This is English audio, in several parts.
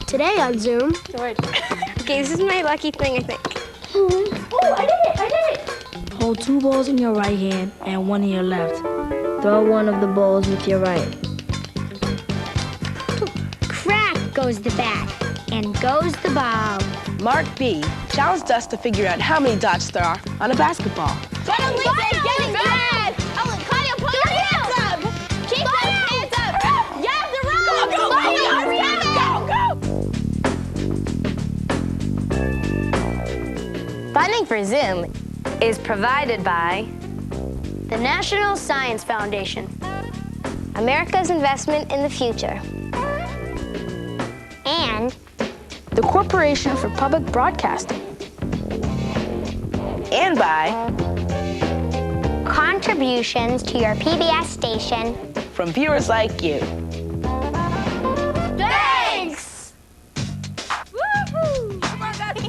Today on Zoom. George. Okay, this is my lucky thing, I think. Oh, I did it! Hold 2 balls in your right hand and 1 in your left. Throw one of the balls with your right. Crack goes the bat, and goes the ball. Mark B challenged us to figure out how many dots there are on a basketball. Get him, Lisa! Get him, Dad! Oh, Claudio, put your hands up! Keep those hands up! You have to run! Go, go! Funding for Zoom is provided by The National Science Foundation. America's Investment in the Future. And The Corporation for Public Broadcasting. And by contributions to your PBS station. from viewers like you. Thanks! Woohoo! Come on, guys.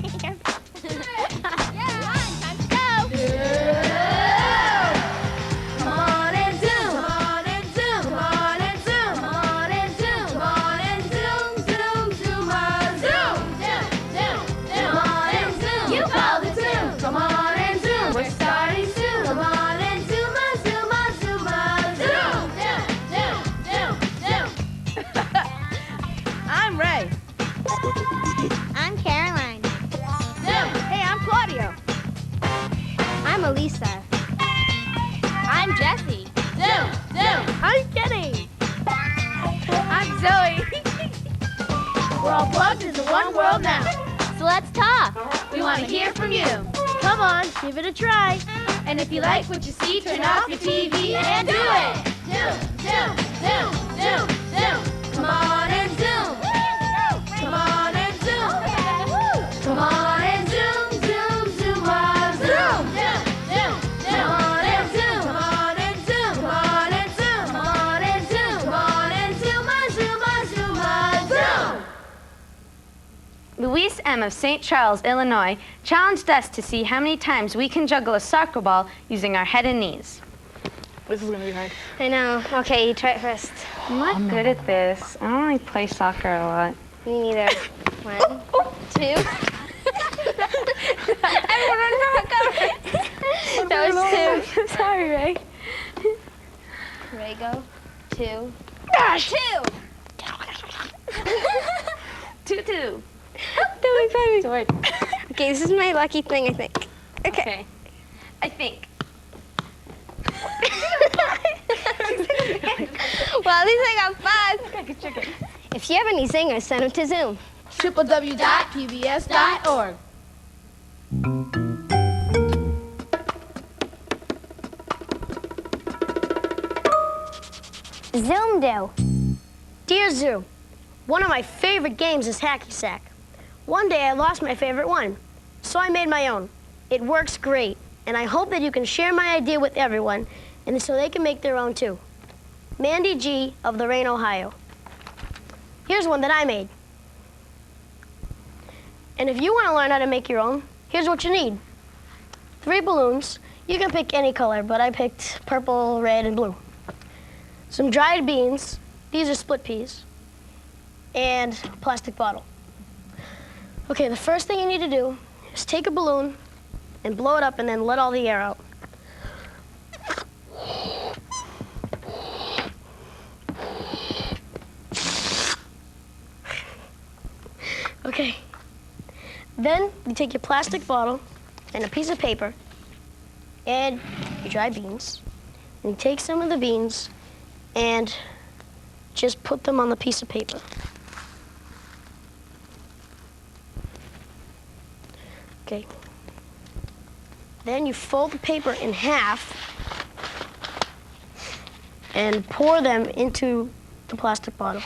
I'm Ray. I'm Caroline. Hey, I'm Claudio. I'm Alisa. I'm Jessie. I'm Kenny. I'm Zoe. We're all plugged into one world now. So let's talk. We want to hear from you. Come on, give it a try. And if you like what you see, turn off your TV and do it. Zoom. Come on and zoom. Come on and zoom. Come on and zoom on zoom. Come on and zoom. Come on and zoom. Come on and zoom. Come on and zoom. Come on and zoom on zoom. Louise M. of St. Charles, Illinois, challenged us to see how many times we can juggle a soccer ball using our head and knees. This is going to be hard. I know. Okay, you try it first. I'm not good at this. I don't really play soccer a lot. Me neither. 1, 2. Everyone run cover. That was 2. I'm sorry, Ray. Ray, go. 2. Gosh. 2-2. George. Okay, this is my lucky thing, I think. Okay. I think. Well, at least I got 5. Chicken. If you have any zingers, send them to Zoom. www.pbs.org. Zoom do. Dear Zoo, one of my favorite games is Hacky Sack. One day I lost my favorite one, so I made my own. It works great, and I hope that you can share my idea with everyone, and so they can make their own too. Mandy G. of Lorain, Ohio. Here's one that I made. And if you want to learn how to make your own, here's what you need. 3 balloons. You can pick any color, but I picked purple, red, and blue. Some dried beans. These are split peas. And a plastic bottle. Okay, the first thing you need to do is take a balloon and blow it up and then let all the air out. Okay. Then you take your plastic bottle and a piece of paper and your dried beans. And you take some of the beans and just put them on the piece of paper. Okay. Then you fold the paper in half and pour them into the plastic bottle.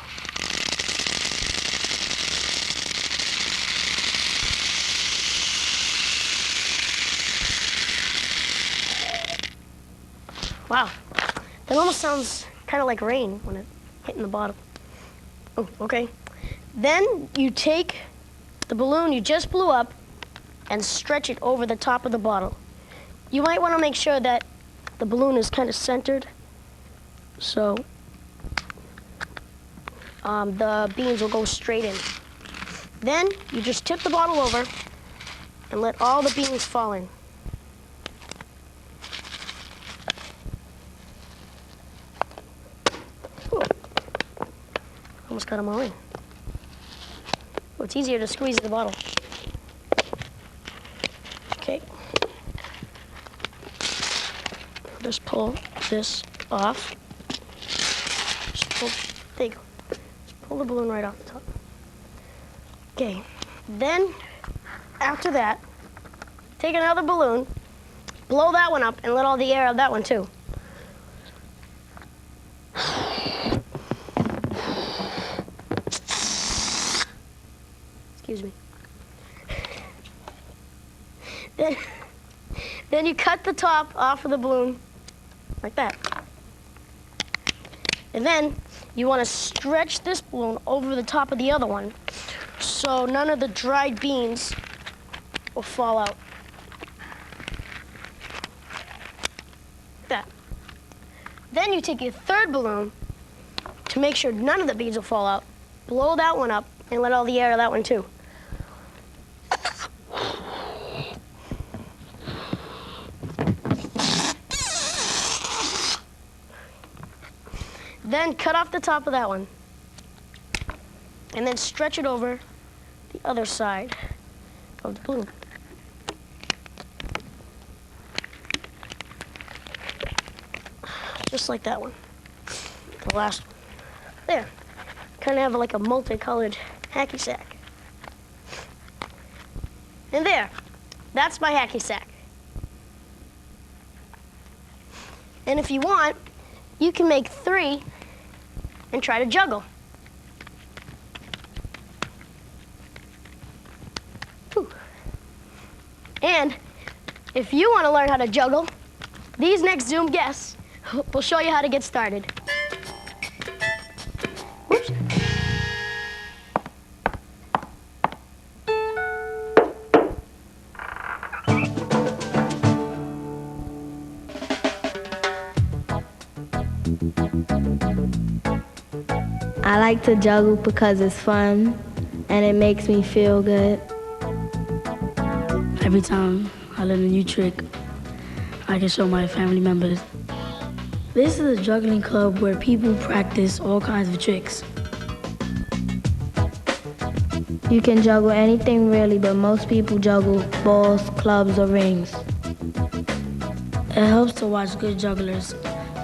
Wow, that almost sounds kind of like rain when it hit in the bottle. Oh, okay. Then you take the balloon you just blew up and stretch it over the top of the bottle. You might want to make sure that the balloon is kind of centered, so the beans will go straight in. Then you just tip the bottle over and let all the beans fall in. Ooh. Almost got them all in. Oh, it's easier to squeeze the bottle. Okay. Just pull this off. Just pull, there you go. Just pull the balloon right off the top. Okay, then after that, take another balloon, blow that one up, and let all the air out of that one too. Excuse me. Then you cut the top off of the balloon, like that. And then you want to stretch this balloon over the top of the other one so none of the dried beans will fall out. Like that. Then you take your third balloon to make sure none of the beans will fall out. Blow that one up and let all the air out of that one too. Then cut off the top of that one. And then stretch it over the other side of the balloon. Just like that one. The last one. There. Kind of have like a multicolored hacky sack. And there. That's my hacky sack. And if you want, you can make 3 and try to juggle. Whew. And if you want to learn how to juggle, these next Zoom guests will show you how to get started. Whoops. I like to juggle because it's fun and it makes me feel good. Every time I learn a new trick, I can show my family members. This is a juggling club where people practice all kinds of tricks. You can juggle anything really, but most people juggle balls, clubs, or rings. It helps to watch good jugglers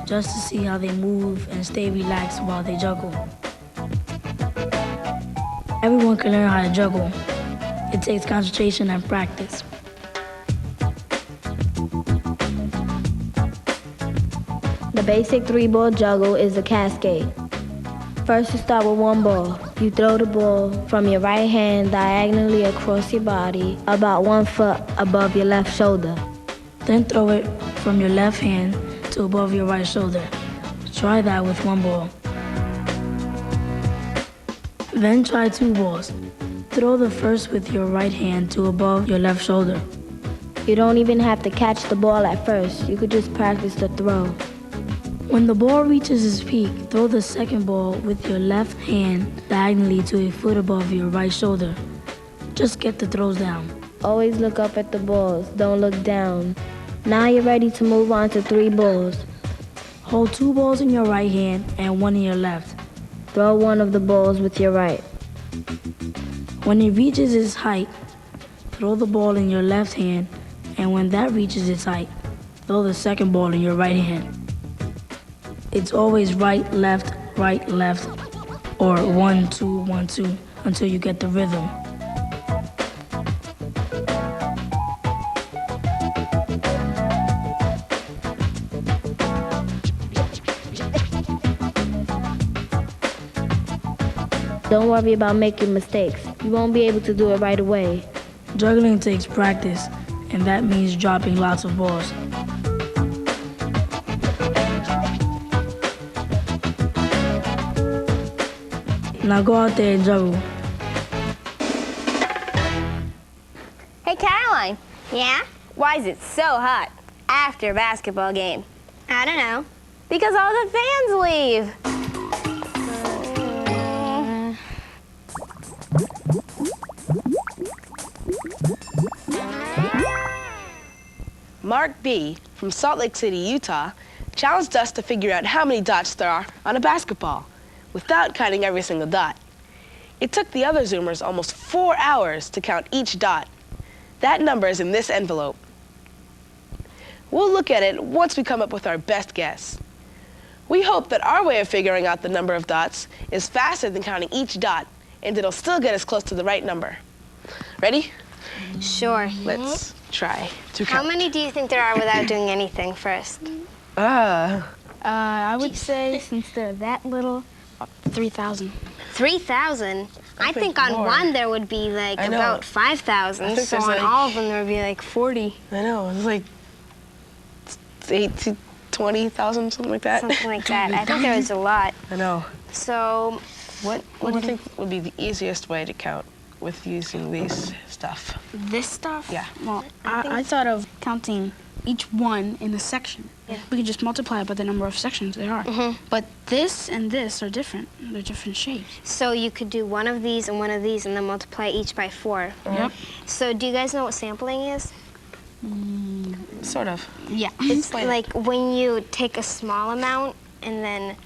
just to see how they move and stay relaxed while they juggle. Everyone can learn how to juggle. It takes concentration and practice. The basic 3-ball juggle is a cascade. First, you start with 1 ball. You throw the ball from your right hand diagonally across your body, about 1 foot above your left shoulder. Then throw it from your left hand to above your right shoulder. Try that with 1 ball. Then try 2 balls. Throw the first with your right hand to above your left shoulder. You don't even have to catch the ball at first. You could just practice the throw. When the ball reaches its peak, throw the second ball with your left hand diagonally to a foot above your right shoulder. Just get the throws down. Always look up at the balls. Don't look down. Now you're ready to move on to 3 balls. Hold 2 balls in your right hand and 1 in your left. Throw 1 of the balls with your right. When it reaches its height, throw the ball in your left hand, and when that reaches its height, throw the second ball in your right hand. It's always right, left, or 1, 2, 1, 2 until you get the rhythm. Don't worry about making mistakes. You won't be able to do it right away. Juggling takes practice, and that means dropping lots of balls. Now go out there and juggle. Hey, Caroline. Yeah? Why is it so hot after a basketball game? I don't know. Because all the fans leave. Mark B. from Salt Lake City, Utah, challenged us to figure out how many dots there are on a basketball without counting every single dot. It took the other Zoomers almost 4 hours to count each dot. That number is in this envelope. We'll look at it once we come up with our best guess. We hope that our way of figuring out the number of dots is faster than counting each dot, and it'll still get us close to the right number. Ready? Sure. Let's try to How count. many do you think there are without doing anything first? I would say, since they're that little, 3,000. 3,000? I think on more. one there would be like I know. about I 5,000. think So there's on like- all of them there would be like 40. I know, it's like 8 to 20,000, something like that. Something like that. I think there was a lot. I know. So What do you think would be the easiest way to count with using these stuff? This stuff? Yeah. Well, I thought of counting each one in a section. Yeah. We could just multiply it by the number of sections there are. But this and this are different. They're different shapes. So you could do one of these and then multiply each by 4. Yep. So do you guys know what sampling is? Sort of. Yeah. It's like when you take a small amount and then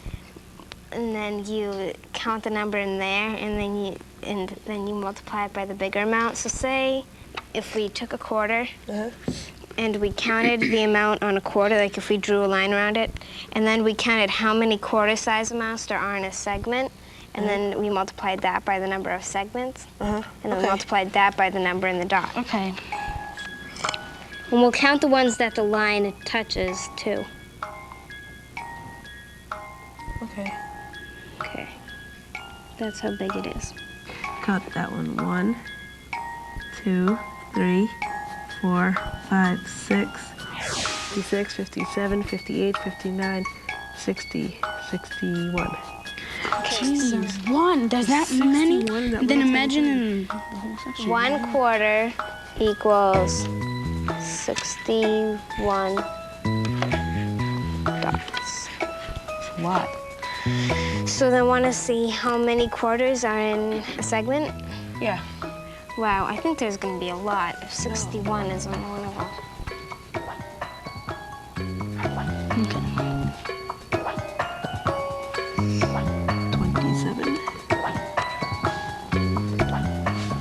you count the number in there and then you multiply it by the bigger amount. So say if we took a quarter and we counted the amount on a quarter, like if we drew a line around it, and then we counted how many quarter size amounts there are in a segment, and then we multiplied that by the number of segments, and then we multiplied that by the number in the dot. Okay. And we'll count the ones that the line touches too. Okay. Okay. That's how big it is. Count that one. 1, 2, 3, 4, 5, 6, 56, 57, 58, 59, 60, 61. Jeez, one. There's that many? Then imagine in the whole section. 1 quarter equals 61 dots. A lot. So then want to see how many quarters are in a segment? Yeah. Wow, I think there's going to be a lot if 61 is on one of them.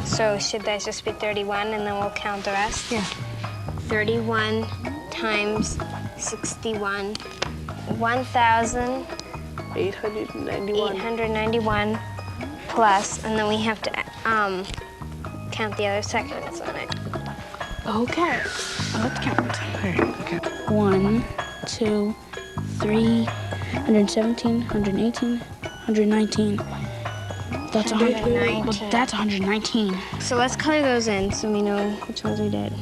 So should that just be 31 and then we'll count the rest? Yeah. 31 times 61, 1,891 891. plus, and then we have to count the other segments on it. Okay. Let's count. Okay. 1, 2, 3, 117, 118, 119. That's 100. But that's 119. So let's color those in so we know which ones we did.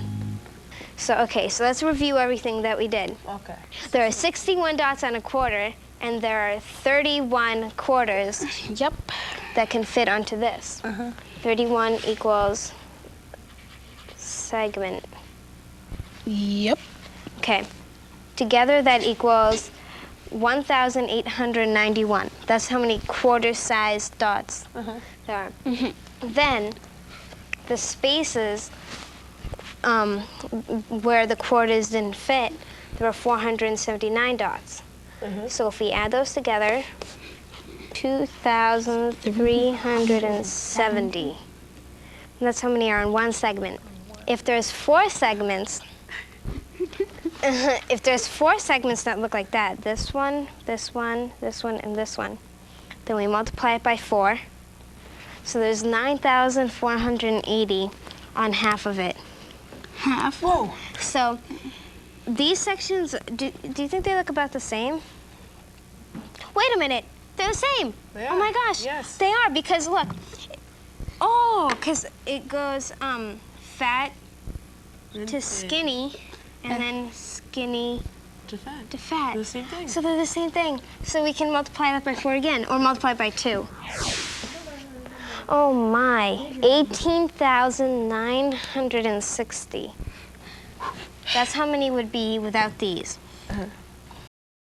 So, okay, so let's review everything that we did. Okay. There are 61 dots on a quarter, and there are 31 quarters Yep. that can fit onto this. 31 equals segment. Yep. Okay. Together that equals 1,891. That's how many quarter-sized dots there are. Then the spaces where the quarters didn't fit, there were 479 dots. So if we add those together, 2,370. And that's how many are in one segment. If there's 4 segments, if there's 4 segments that look like that, this one, this one, this one, and this one, then we multiply it by 4. So there's 9,480 on half of it. Half. Whoa. So these sections, do you think they look about the same? Wait a minute, they're the same. They Oh are. my gosh, Yes. they are, because look. Oh, because it goes fat to skinny, and then skinny To fat. to fat. The same thing. So they're the same thing. So we can multiply that by 4 again, or multiply by 2. Oh my, 18,960. That's how many would be without these.